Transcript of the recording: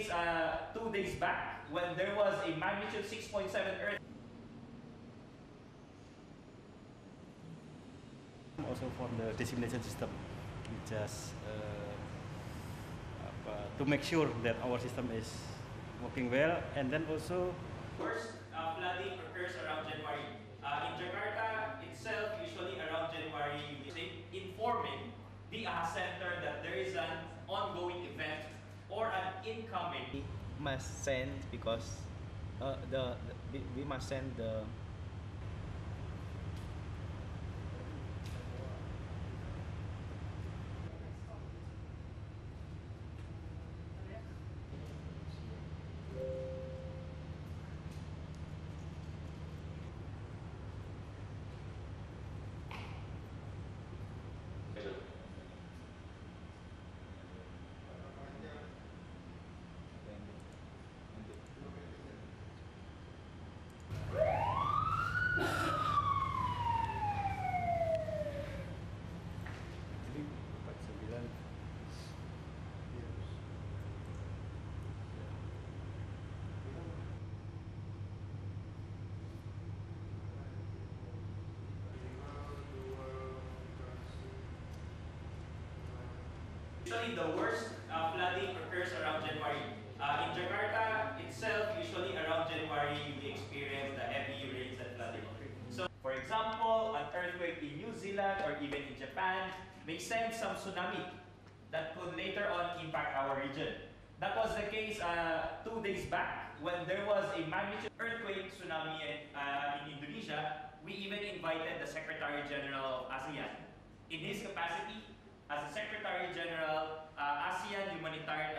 2 days back when there was a magnitude 6.7 earth. Also for the designation system, we just to make sure that our system is working well, and then also Worst flooding occurs around January. In Jakarta itself, usually around January, informing the AHA Center that there is an ongoing event or an incoming. Must send because we must send the Usually the worst flooding occurs around January. In Jakarta itself, usually around January, we experience the heavy rains and flooding. So, for example, an earthquake in New Zealand or even in Japan may send some tsunami that could later on impact our region. That was the case 2 days back when there was a magnitude earthquake tsunami in Indonesia. We even invited the Secretary General of ASEAN. In his capacity as the Secretary General, ASEAN Humanitarian